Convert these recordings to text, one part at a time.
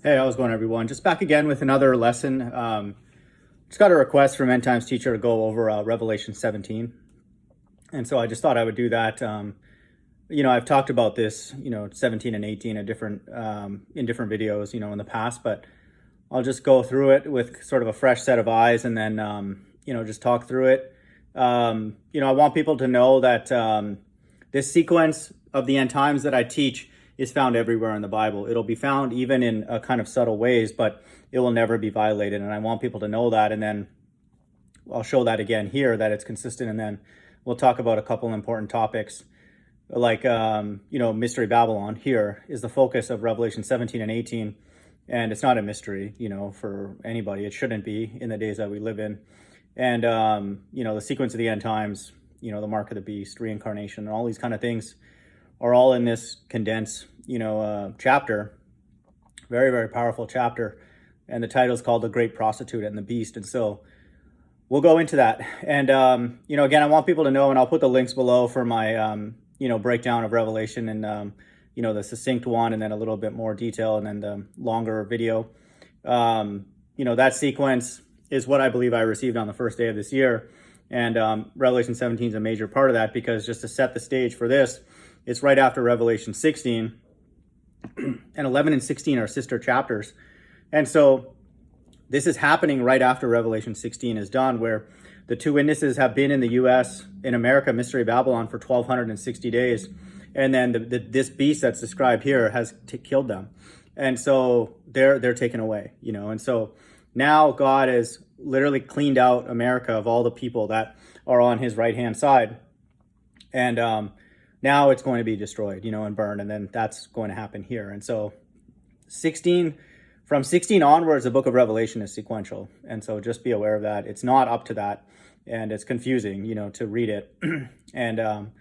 Hey, how's it going, everyone? Just back again with another lesson. Just got a request from End Times teacher to go over Revelation 17. And so I just thought I would do that. I've talked about this, 17 and 18 in different videos, in the past, but I'll just go through it with sort of a fresh set of eyes and then, just talk through it. I want people to know that this sequence of the end times that I teach is found everywhere in the Bible. It'll be found even in kind of subtle ways, but it will never be violated. And I want people to know that. And then I'll show that again here, that it's consistent. And then we'll talk about a couple important topics like, Mystery Babylon here is the focus of Revelation 17 and 18. And it's not a mystery, for anybody. It shouldn't be in the days that we live in. And, the sequence of the end times, the mark of the beast, reincarnation, and all these kind of things are all in this condensed, chapter. Very, very powerful chapter. And the title is called The Great Prostitute and the Beast. And so we'll go into that. And, again, I want people to know, and I'll put the links below for my, breakdown of Revelation and, the succinct one, and then a little bit more detail, and then the longer video. That sequence is what I believe I received on the first day of this year. And Revelation 17 is a major part of that, because just to set the stage for this, it's right after Revelation 16, and 11 and 16 are sister chapters. And so this is happening right after Revelation 16 is done, where the two witnesses have been in the U.S., in America, Mystery Babylon, for 1,260 days. And then this beast that's described here has killed them. And so they're taken away, And so now God has literally cleaned out America of all the people that are on his right-hand side. And now it's going to be destroyed, and burned. And then that's going to happen here. And so from 16 onwards, the book of Revelation is sequential. And so just be aware of that. It's not up to that. And it's confusing, to read it. And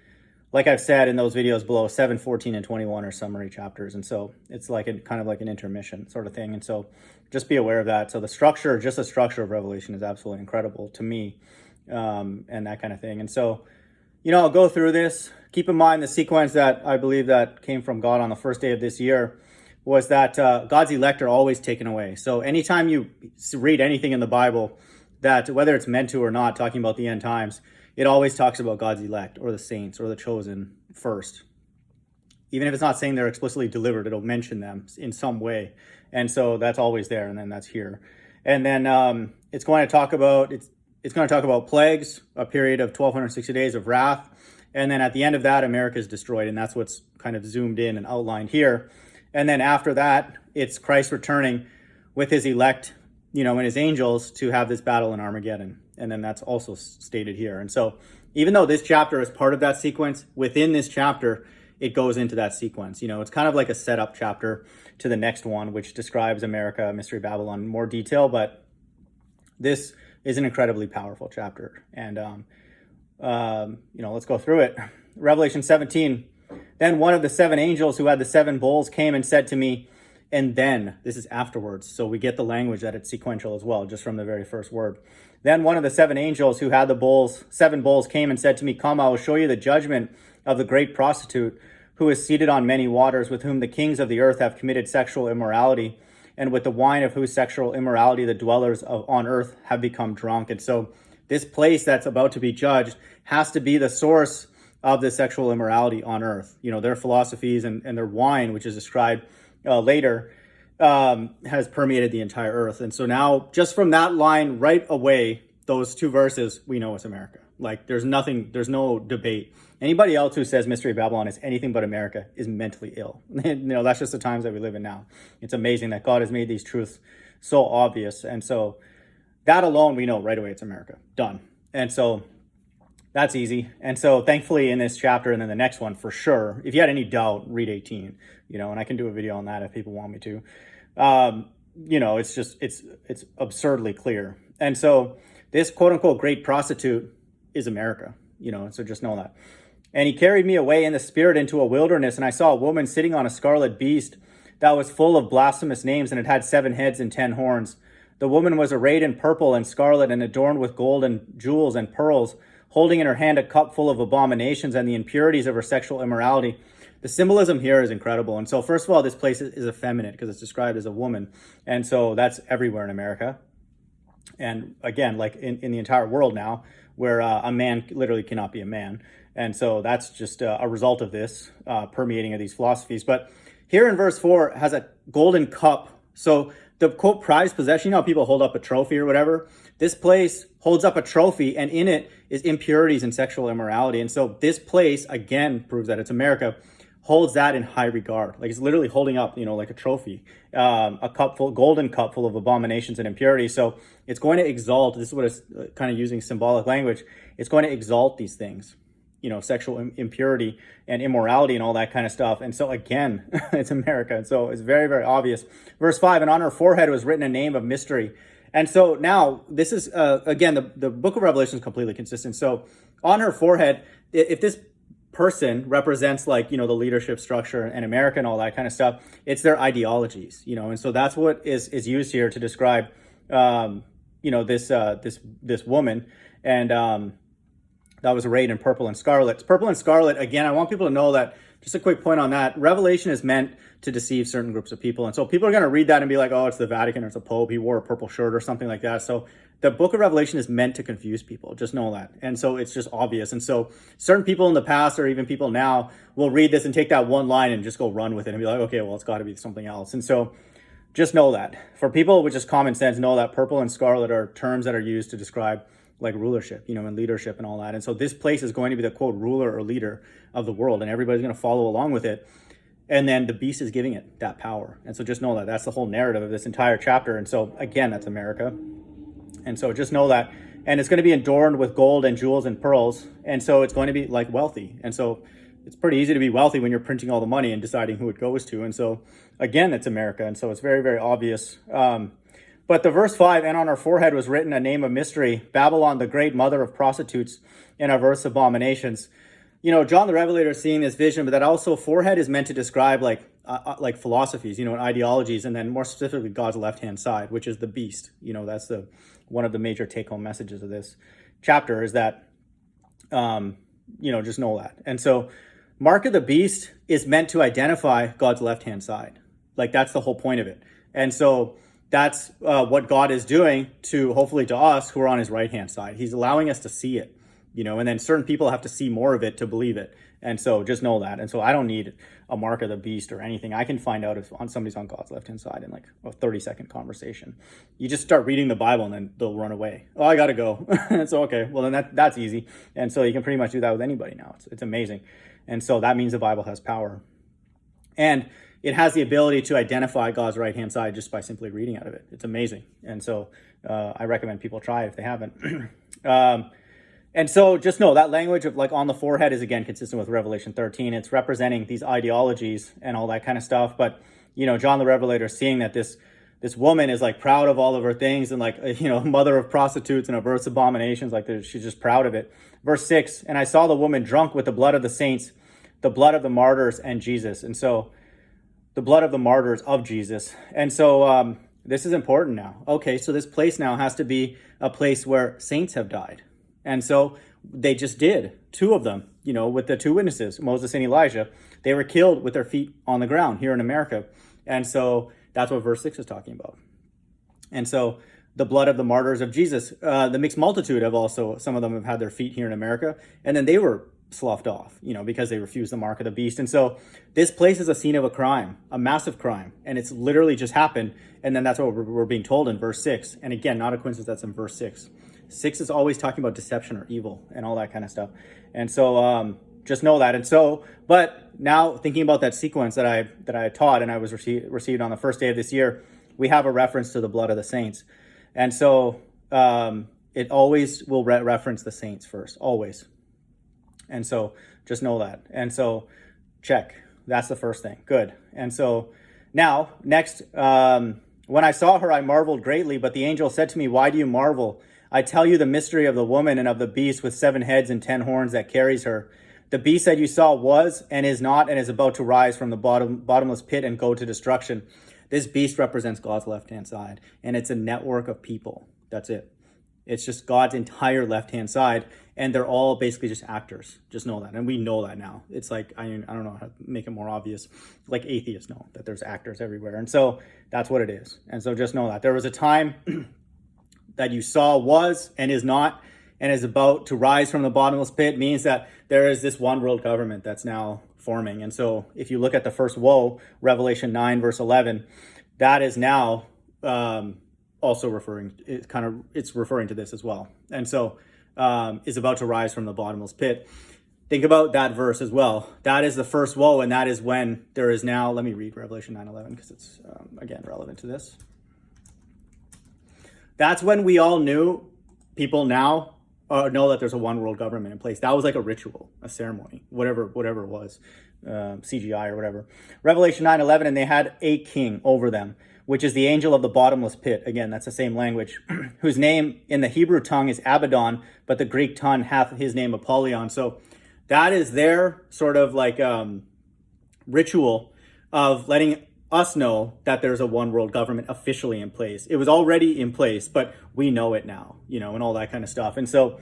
like I've said in those videos below, 7, 14, and 21 are summary chapters. And so it's like kind of like an intermission sort of thing. And so just be aware of that. So the structure of Revelation is absolutely incredible to me, and that kind of thing. And so, I'll go through this. Keep in mind the sequence that I believe that came from God on the first day of this year was that God's elect are always taken away. So anytime you read anything in the Bible, that whether it's meant to or not, talking about the end times, it always talks about God's elect or the saints or the chosen first. Even if it's not saying they're explicitly delivered, it'll mention them in some way. And so that's always there, and then that's here. And then it's going to talk about plagues, a period of 1,260 days of wrath. And then at the end of that, America is destroyed. And that's what's kind of zoomed in and outlined here. And then after that, it's Christ returning with his elect, and his angels to have this battle in Armageddon. And then that's also stated here. And so even though this chapter is part of that sequence, within this chapter, it goes into that sequence. It's kind of like a setup chapter to the next one, which describes America, Mystery Babylon in more detail. But this is an incredibly powerful chapter. And, let's go through it. Revelation 17. Then one of the 7 angels who had the 7 bowls came and said to me, and then, this is afterwards. So we get the language that it's sequential as well, just from the very first word. Then one of the 7 angels who had the 7 bowls came and said to me, come, I will show you the judgment of the great prostitute who is seated on many waters, with whom the kings of the earth have committed sexual immorality, and with the wine of whose sexual immorality the dwellers on earth have become drunk. And so this place that's about to be judged has to be the source of the sexual immorality on earth. Their philosophies and their wine, which is described later, has permeated the entire earth. And so now, just from that line right away, those 2 verses, we know it's America. Like, there's no debate. Anybody else who says Mystery Babylon is anything but America is mentally ill. That's just the times that we live in now. It's amazing that God has made these truths so obvious. And so that alone, we know right away it's America. Done. And so that's easy. And so thankfully in this chapter, and then the next one for sure, if you had any doubt, read 18, and I can do a video on that if people want me to. It's absurdly clear. And so this quote unquote great prostitute is America, so just know that. And he carried me away in the spirit into a wilderness, and I saw a woman sitting on a scarlet beast that was full of blasphemous names, and it had 7 heads and 10 horns. The woman was arrayed in purple and scarlet and adorned with gold and jewels and pearls, holding in her hand a cup full of abominations and the impurities of her sexual immorality. the symbolism here is incredible. And so first of all, this place is effeminate because it's described as a woman. And so that's everywhere in America. And again, like in the entire world now, where a man literally cannot be a man. And so that's just a result of this permeating of these philosophies. But here in verse 4 has a golden cup. So the quote prized possession, you know how people hold up a trophy or whatever? This place holds up a trophy, and in it is impurities and sexual immorality. And so this place, again, proves that it's America, holds that in high regard. Like it's literally holding up, like a trophy, a golden cup full of abominations and impurities. So it's going to exalt, this is what it's kind of using symbolic language. It's going to exalt these things, sexual impurity and immorality and all that kind of stuff. And so again, it's America. And so it's very, very obvious. Verse 5, and on her forehead was written a name of mystery. And so now this is, again, the book of Revelation is completely consistent. So on her forehead, if this person represents the leadership structure in America and all that kind of stuff, it's their ideologies, and so that's what is used here to describe, this woman. And that was arrayed in purple and scarlet. Purple and scarlet, again, I want people to know that, just a quick point on that, Revelation is meant to deceive certain groups of people. And so people are going to read that and be like, oh, it's the Vatican or it's a Pope, he wore a purple shirt or something like that. So the book of Revelation is meant to confuse people. Just know that. And so it's just obvious. And so certain people in the past, or even people now, will read this and take that one line and just go run with it and be like, okay, well, it's got to be something else. And so just know that. For people with just common sense, know that purple and scarlet are terms that are used to describe like rulership, and leadership and all that. And so this place is going to be the quote ruler or leader of the world, and everybody's going to follow along with it. And then the beast is giving it that power. And so just know that that's the whole narrative of this entire chapter. And so again, that's America. And so just know that. And it's going to be adorned with gold and jewels and pearls. And so it's going to be like wealthy. And so it's pretty easy to be wealthy when you're printing all the money and deciding who it goes to. And so again, it's America. And so it's very, very obvious. But the verse 5, and on her forehead was written a name of mystery, Babylon, the great mother of prostitutes and of earth's abominations. John the Revelator is seeing this vision, but that also forehead is meant to describe like philosophies, and ideologies, and then more specifically God's left-hand side, which is the beast. That's one of the major take-home messages of this chapter is that, just know that. And so mark of the beast is meant to identify God's left-hand side. Like that's the whole point of it. And so that's what God is doing hopefully to us who are on his right-hand side. He's allowing us to see it, and then certain people have to see more of it to believe it. And so just know that. And so I don't need a mark of the beast or anything. I can find out if somebody's on God's left-hand side in like a 30-second conversation. You just start reading the Bible and then they'll run away. Oh, I got to go. And so, okay, well then that's easy. And so you can pretty much do that with anybody now. It's amazing. And so that means the Bible has power. And it has the ability to identify God's right-hand side just by simply reading out of it. It's amazing. And so I recommend people try it if they haven't. And so just know that language of like on the forehead is again consistent with Revelation 13. It's representing these ideologies and all that kind of stuff. But, John the Revelator is seeing that this woman is like proud of all of her things and like, mother of prostitutes and of earth's abominations. Like she's just proud of it. Verse 6, and I saw the woman drunk with the blood of the saints, the blood of the martyrs and Jesus. And so the blood of the martyrs of Jesus. And so this is important now. Okay, so this place now has to be a place where saints have died. And so they just did, two of them, with the two witnesses, Moses and Elijah. They were killed with their feet on the ground here in America. And so that's what verse 6 is talking about. And so the blood of the martyrs of Jesus, the mixed multitude have also, some of them have had their feet here in America. And then they were sloughed off, because they refused the mark of the beast. And so this place is a scene of a crime, a massive crime. And it's literally just happened. And then that's what we're being told in verse 6. And again, not a coincidence that's in verse 6. 6 is always talking about deception or evil and all that kind of stuff. And so just know that. And so, but now thinking about that sequence that I taught and I was received on the first day of this year, we have a reference to the blood of the saints. And so it always will reference the saints first, always. And so just know that. And so check. That's the first thing. Good. And so now, next, when I saw her, I marveled greatly, but the angel said to me, why do you marvel? I tell you the mystery of the woman and of the beast with 7 heads and 10 horns that carries her. The beast that you saw was and is not and is about to rise from the bottomless pit and go to destruction. This beast represents God's left-hand side, and it's a network of people. That's it. It's just God's entire left-hand side, and they're all basically just actors. Just know that, and we know that now. It's like, I don't know how to make it more obvious. Like atheists know that there's actors everywhere, and so that's what it is. And so just know that there was a time that you saw was and is not and is about to rise from the bottomless pit, means that there is this one world government that's now forming. And so if you look at the first woe, Revelation 9 verse 11, that is now also referring, it's referring to this as well. And so is about to rise from the bottomless pit. Think about that verse as well. That is the first woe, and that is when there is now, let me read Revelation 9:11 because it's again relevant to this. That's when we all knew, people now know that there's a one world government in place. That was like a ritual, a ceremony, whatever it was, CGI or whatever. Revelation 9:11, and they had a king over them, which is the angel of the bottomless pit. Again, that's the same language, whose name in the Hebrew tongue is Abaddon, but the Greek tongue hath his name Apollyon. So that is their sort of like ritual of letting us know that there's a one world government officially in place. It was already in place, but we know it now, you know, and all that kind of stuff. And so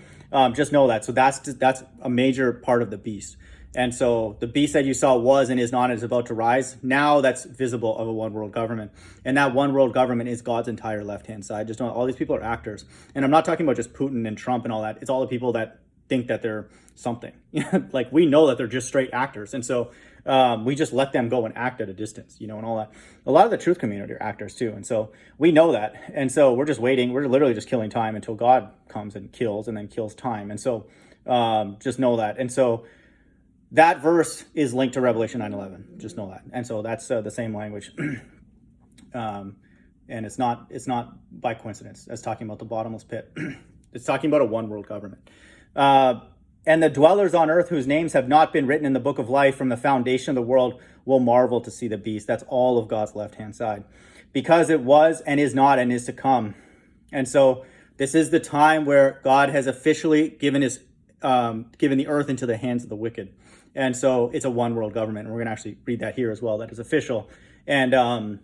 just know that. So that's a major part of the beast. And so the beast that you saw was and is not and is about to rise. Now that's visible of a one world government. And that one world government is God's entire left-hand side. Just know all these people are actors. And I'm not talking about just Putin and Trump and all that. It's all the people that think that they're something. Like, we know that they're just straight actors. And so we just let them go and act at a distance, you know, and all that. A lot of the truth community are actors too. And so we know that. And so we're just waiting. We're literally just killing time until God comes and then kills time. And so just know that. And so that verse is linked to Revelation 9:11. Just know that. And so that's the same language. And it's not by coincidence. It's talking about the bottomless pit. It's talking about a one world government. And the dwellers on earth whose names have not been written in the book of life from the foundation of the world will marvel to see the beast. That's all of God's left-hand side. Because it was and is not and is to come. And so this is the time where God has officially given the earth into the hands of the wicked. And so it's a one world government. And we're going to actually read that here as well. That is official. And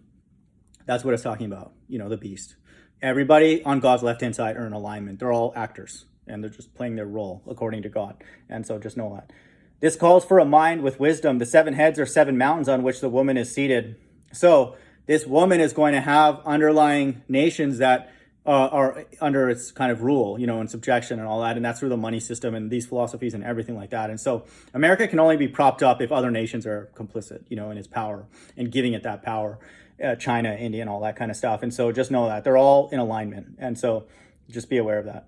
that's what it's talking about, you know, the beast. Everybody on God's left-hand side are in alignment. They're all actors. And they're just playing their role according to God. And so just know that. This calls for a mind with wisdom. The 7 heads are 7 mountains on which the woman is seated. So this woman is going to have underlying nations that are under its kind of rule, you know, and subjection and all that. And that's through the money system and these philosophies and everything like that. And so America can only be propped up if other nations are complicit, you know, in its power and giving it that power. China, India, and all that kind of stuff. And so just know that they're all in alignment. And so just be aware of that.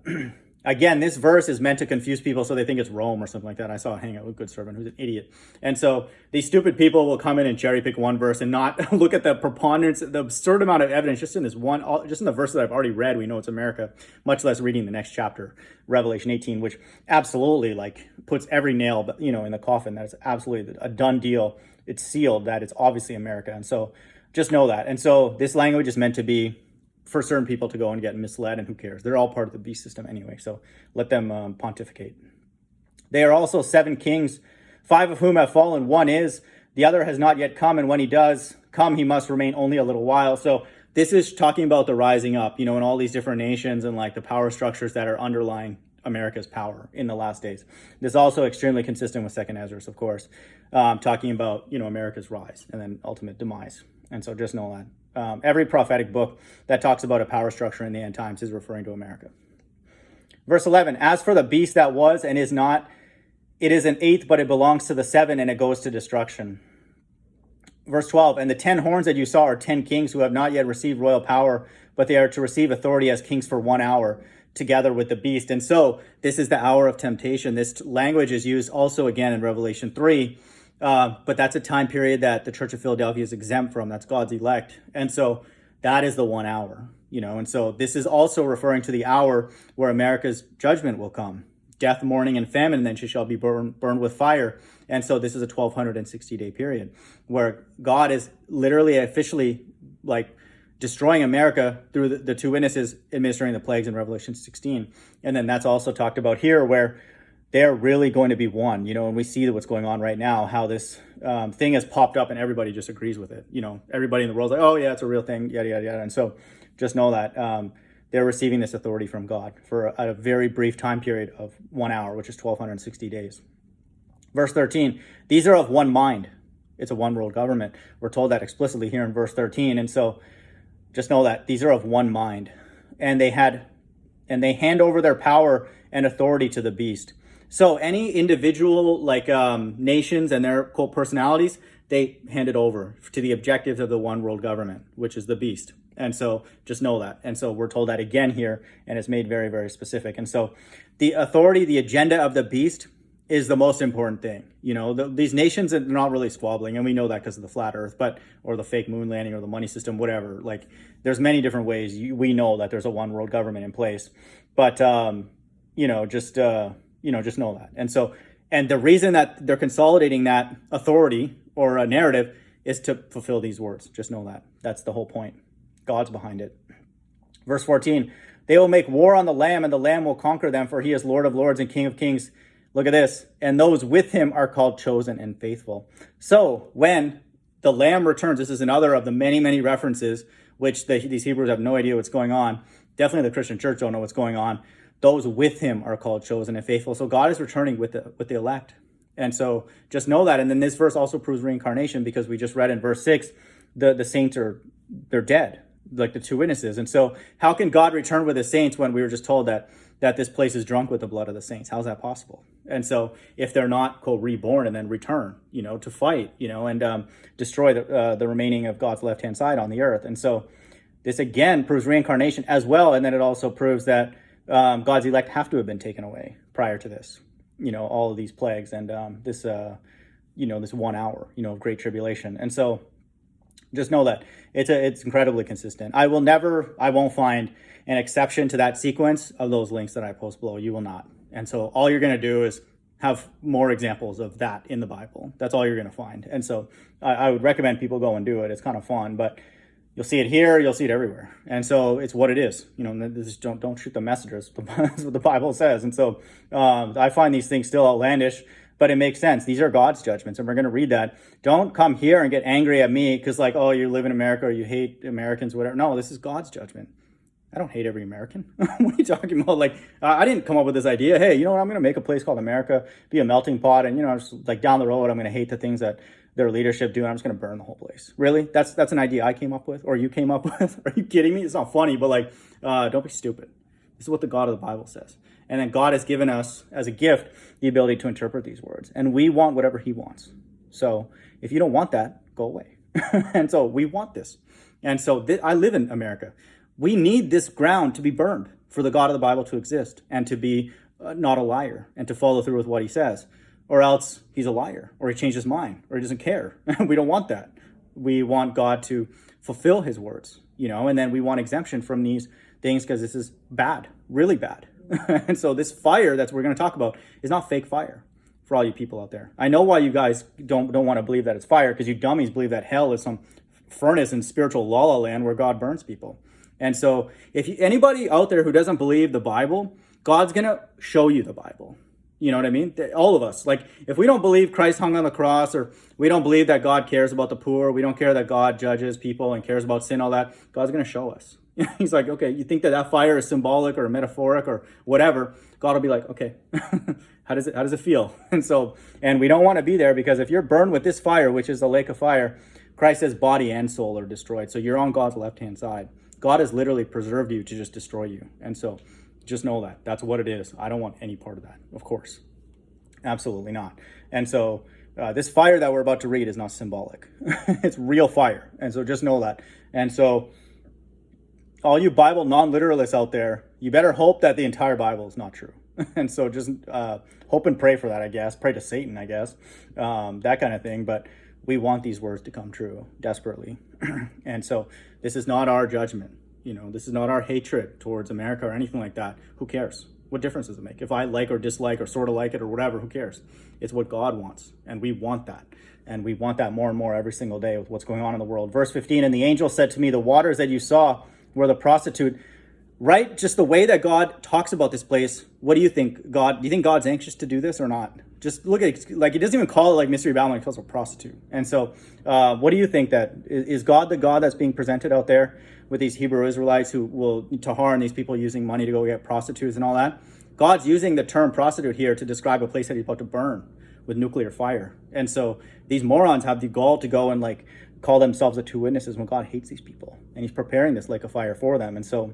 Again, this verse is meant to confuse people so they think it's Rome or something like that. I saw a hangout with Good Servant who's an idiot. And so these stupid people will come in and cherry pick one verse and not look at the preponderance, the absurd amount of evidence just in this one, just in the verse that I've already read. We know it's America, much less reading the next chapter, Revelation 18, which absolutely like puts every nail, you know, in the coffin. That is absolutely a done deal. It's sealed that it's obviously America. And so just know that. And so this language is meant to be for certain people to go and get misled, and who cares? They're all part of the beast system anyway, so let them pontificate. They are also 7 kings, 5 of whom have fallen. One is, the other has not yet come, and when he does come, he must remain only a little while. So this is talking about the rising up, you know, and all these different nations and like the power structures that are underlying America's power in the last days. This is also extremely consistent with 2nd Ezra, of course, talking about, you know, America's rise and then ultimate demise. And so just know that. Every prophetic book that talks about a power structure in the end times is referring to America. Verse 11, as for the beast that was and is not, it is an 8th, but it belongs to the 7, and it goes to destruction. Verse 12, and the 10 horns that you saw are 10 kings who have not yet received royal power, but they are to receive authority as kings for 1 hour, together with the beast. And so this is the hour of temptation. This language is used also again in Revelation 3. But that's a time period that the Church of Philadelphia is exempt from. That's God's elect. And so that is the 1 hour, you know. And so this is also referring to the hour where America's judgment will come. Death, mourning, and famine, and then she shall be burned with fire. And so this is a 1260-day period where God is literally officially like destroying America through the 2 witnesses administering the plagues in Revelation 16. And then that's also talked about here where they're really going to be one, you know, and we see what's going on right now, how this thing has popped up and everybody just agrees with it. You know, everybody in the world's like, oh yeah, it's a real thing, yada, yada, yada. And so just know that they're receiving this authority from God for a very brief time period of 1 hour, which is 1260 days. Verse 13, these are of one mind. It's a one world government. We're told that explicitly here in verse 13. And so just know that these are of one mind. And they hand over their power and authority to the beast. So any individual nations and their quote personalities, they hand it over to the objectives of the one world government, which is the beast. And so just know that. And so we're told that again here, and it's made very, very specific. And so the authority, the agenda of the beast is the most important thing. These nations are not really squabbling, and we know that because of the flat earth, or the fake moon landing, or the money system, whatever. There's many different ways we know that there's a one world government in place. But just know that. And the reason that they're consolidating that authority or a narrative is to fulfill these words. Just know that. That's the whole point. God's behind it. Verse 14, they will make war on the Lamb, and the Lamb will conquer them, for he is Lord of lords and King of kings. Look at this. And those with him are called chosen and faithful. So when the Lamb returns, this is another of the many, many references, which these Hebrews have no idea what's going on. Definitely the Christian church don't know what's going on. Those with him are called chosen and faithful. So God is returning with the elect. And so just know that. And then this verse also proves reincarnation, because we just read in verse 6, the saints they're dead, like the two witnesses. And so how can God return with the saints when we were just told that this place is drunk with the blood of the saints? How's that possible? And so if they're not, quote, reborn and then return, to fight, and destroy the remaining of God's left-hand side on the earth. And so this again proves reincarnation as well. And then it also proves that God's elect have to have been taken away prior to this, all of these plagues and this 1 hour, of great tribulation. And so just know that it's incredibly consistent. I won't find an exception to that sequence of those links that I post below. You will not. And so all you're going to do is have more examples of that in the Bible. That's all you're going to find. And so I would recommend people go and do it. It's kind of fun, but you'll see it here, you'll see it everywhere. And so it's what it is. Don't shoot the messengers. That's what the Bible says. And so I find these things still outlandish, but it makes sense. These are God's judgments, and we're going to read that. Don't come here and get angry at me because you live in America or you hate Americans, whatever. No, this is God's judgment. I don't hate every American. What are you talking about? I didn't come up with this idea. Hey, you know what? I'm going to make a place called America, be a melting pot. And, just down the road, I'm going to hate the things that their leadership do. And I'm just going to burn the whole place. Really? That's an idea I came up with, or you came up with? Are you kidding me? It's not funny, but don't be stupid. This is what the God of the Bible says. And then God has given us as a gift the ability to interpret these words. And we want whatever he wants. So if you don't want that, go away. And so we want this. And so I live in America. We need this ground to be burned for the God of the Bible to exist and to be not a liar and to follow through with what he says, or else he's a liar, or he changed his mind, or he doesn't care. We don't want that. We want God to fulfill his words, and then we want exemption from these things because this is bad, really bad. And so this fire that we're going to talk about is not fake fire for all you people out there. I know why you guys don't want to believe that it's fire, because you dummies believe that hell is some furnace in spiritual la la land where God burns people. And so if anybody out there who doesn't believe the Bible, God's going to show you the Bible. You know what I mean? All of us. If we don't believe Christ hung on the cross, or we don't believe that God cares about the poor, we don't care that God judges people and cares about sin, all that, God's going to show us. He's like, okay, you think that fire is symbolic or metaphoric or whatever? God will be like, okay, how does it feel? And we don't want to be there, because if you're burned with this fire, which is the lake of fire, Christ says body and soul are destroyed. So you're on God's left-hand side. God has literally preserved you to just destroy you. And so just know that. That's what it is. I don't want any part of that, of course. Absolutely not. And so this fire that we're about to read is not symbolic. It's real fire. And so just know that. And so all you Bible non-literalists out there, you better hope that the entire Bible is not true. And so just hope and pray for that, I guess. Pray to Satan, I guess. That kind of thing. But we want these words to come true desperately. And so this is not our judgment. This is not our hatred towards America or anything like that. Who cares? What difference does it make? If I like or dislike or sort of like it or whatever, who cares? It's what God wants. And we want that. And we want that more and more every single day with what's going on in the world. Verse 15, and the angel said to me, the waters that you saw were the prostitute. Right? Just the way that God talks about this place. What do you think? Do you think God's anxious to do this or not? Just look at, like, he doesn't even call it like Mystery Babylon, he calls it a prostitute. And so what do you think, that is God the God that's being presented out there with these Hebrew Israelites who will, Tahar and these people using money to go get prostitutes and all that? God's using the term prostitute here to describe a place that he's about to burn with nuclear fire. And so these morons have the gall to go and like call themselves the two witnesses when God hates these people. And he's preparing this lake of fire for them. And so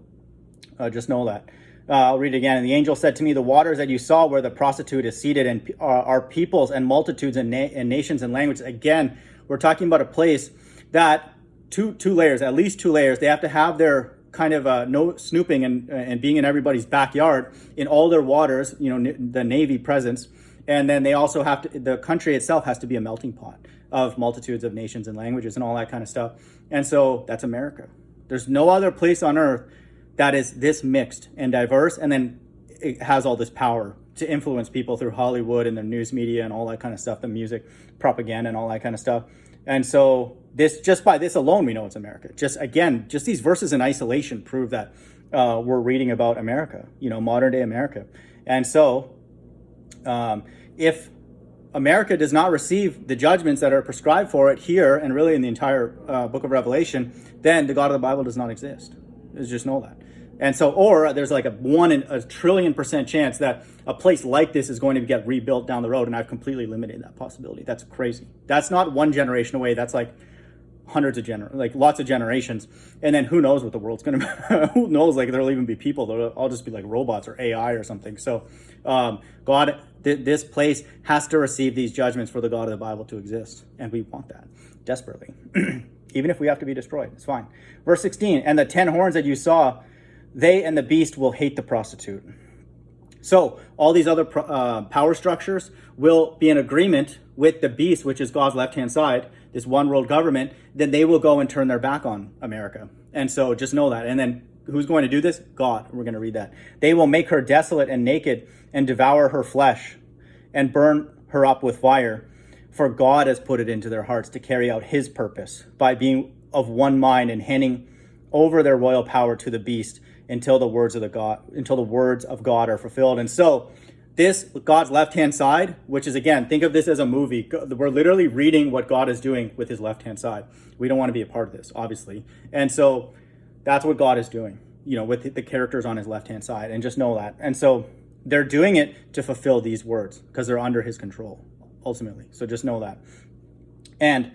just know that. I'll read it again. And the angel said to me, the waters that you saw where the prostitute is seated and are peoples and multitudes and nations and languages. Again, we're talking about a place that two layers, at least 2 layers. They have to have their kind of no snooping and being in everybody's backyard in all their waters, the Navy presence. And then they also have to, the country itself has to be a melting pot of multitudes of nations and languages and all that kind of stuff. And so that's America. There's no other place on earth that is this mixed and diverse, and then it has all this power to influence people through Hollywood and the news media and all that kind of stuff, the music, propaganda and all that kind of stuff. And so this, just by this alone, we know it's America. Just these verses in isolation prove that we're reading about America, modern day America. And so if America does not receive the judgments that are prescribed for it here and really in the entire book of Revelation, then the God of the Bible does not exist. Just know that. And so, or there's like a 1 in a trillion% chance that a place like this is going to get rebuilt down the road, and I've completely eliminated that possibility. That's crazy. That's not 1 generation away. That's like hundreds of lots of generations. And then who knows what the world's going to who knows, like there'll even be people that'll all just be like robots or AI or something. So God, this place has to receive these judgments for the God of the Bible to exist. And we want that desperately. Even if we have to be destroyed, it's fine. Verse 16, and the 10 horns that you saw, they and the beast will hate the prostitute. So all these other power structures will be in agreement with the beast, which is God's left-hand side, this one world government. Then they will go and turn their back on America. And so just know that. And then who's going to do this? God. We're going to read that. They will make her desolate and naked and devour her flesh and burn her up with fire. For God has put it into their hearts to carry out his purpose by being of one mind and handing over their royal power to the beast until the words of God are fulfilled. And so this God's left-hand side, which is, again, think of this as a movie. We're literally reading what God is doing with his left-hand side. We don't want to be a part of this, obviously. And so that's what God is doing, with the characters on his left-hand side. And just know that. And so they're doing it to fulfill these words because they're under his control, ultimately. So just know that. And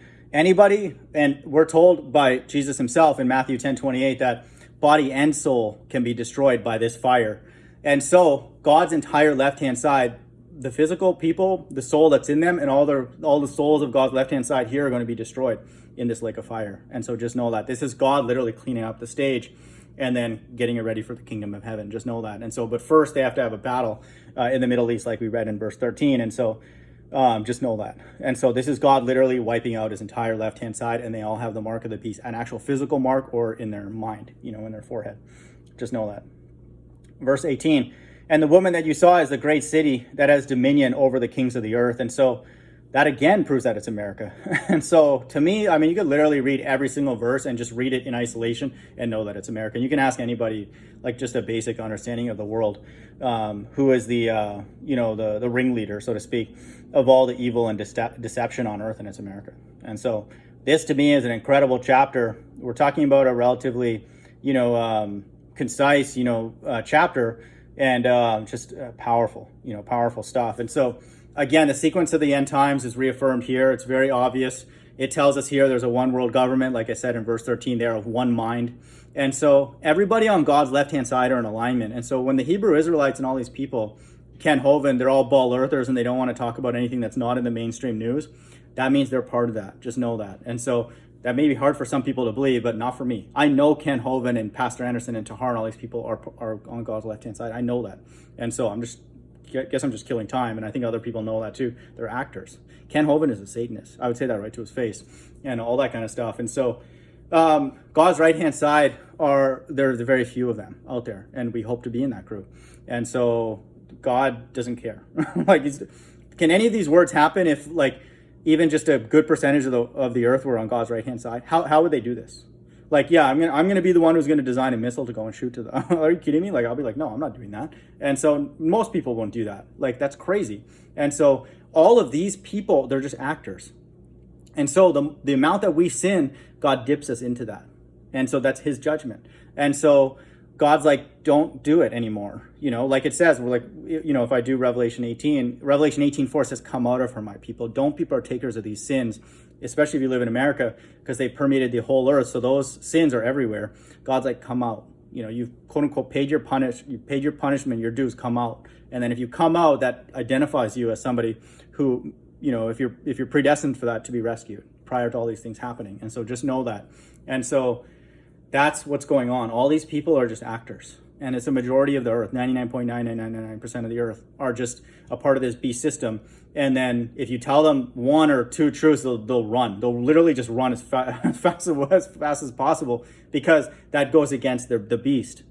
we're told by Jesus himself in Matthew 10:28 that body and soul can be destroyed by this fire. And so God's entire left-hand side, the physical people, the soul that's in them, and all the souls of God's left-hand side here are going to be destroyed in this lake of fire. And so just know that. This is God literally cleaning up the stage and then getting it ready for the kingdom of heaven. Just know that. And so, but first they have to have a battle in the Middle East, like we read in verse 13. And so just know that. And so this is God literally wiping out his entire left-hand side, and they all have the mark of the beast, an actual physical mark or in their mind, in their forehead. Just know that. Verse 18, and the woman that you saw is the great city that has dominion over the kings of the earth. And so that again proves that it's America. And so to me, you could literally read every single verse and just read it in isolation and know that it's America. And you can ask anybody, like just a basic understanding of the world, who is the ringleader, so to speak, of all the evil and deception on earth, and it's America. And so this to me is an incredible chapter. We're talking about a relatively, concise, chapter, and just powerful stuff. And so again, the sequence of the end times is reaffirmed here. It's very obvious. It tells us here there's a one world government, like I said in verse 13, they're of one mind. And so everybody on God's left-hand side are in alignment. And so when the Hebrew Israelites and all these people, Ken Hovind, they're all ball earthers and they don't want to talk about anything that's not in the mainstream news, that means they're part of that. Just know that. And so that may be hard for some people to believe, but not for me. I know Ken Hovind and Pastor Anderson and Tahar and all these people are on God's left-hand side. I know that. And so I'm just killing time, and I think other people know that too. They're actors. Ken Hovind is a Satanist. I would say that right to his face, and all that kind of stuff. And so God's right-hand side there's very few of them out there, and we hope to be in that group. And so God doesn't care. Can any of these words happen if even just a good percentage of the earth were on God's right-hand side? How would they do this? I'm gonna be the one who's gonna design a missile to go and shoot to them. Are you kidding me? I'll be like, no, I'm not doing that. And so most people won't do that. That's crazy. And so all of these people, they're just actors. And so the amount that we sin, God dips us into that. And so that's his judgment. And so God's like, don't do it anymore. You know, like it says, we're like, you know, if I do Revelation 18:4 says, come out of her, my people. Don't be partakers of these sins, especially if you live in America, because they permeated the whole earth. So those sins are everywhere. God's like, come out. You know, you've quote unquote paid your punishment, your dues, come out. And then if you come out, that identifies you as somebody who, you know, if you're predestined for that, to be rescued prior to all these things happening. And so just know that. And so that's what's going on. All these people are just actors. And it's a majority of the earth. 99.9999% of the earth are just a part of this beast system. And then if you tell them one or two truths, they'll run. They'll literally just run as fast as possible, because that goes against the beast.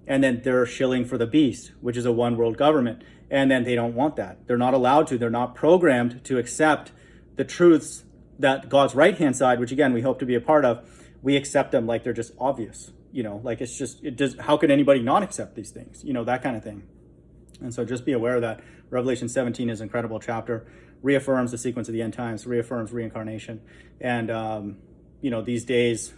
And then they're shilling for the beast, which is a one world government. And then they don't want that. They're not allowed to. They're not programmed to accept the truths that God's right-hand side, which again, we hope to be a part of, we accept them like they're just obvious. You know, like it's just, how could anybody not accept these things? You know, that kind of thing. And so just be aware of that. Revelation 17 is an incredible chapter, reaffirms the sequence of the end times, reaffirms reincarnation. And, you know, these days,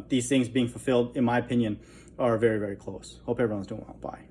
these things being fulfilled, in my opinion, are very, very close. Hope everyone's doing well. Bye.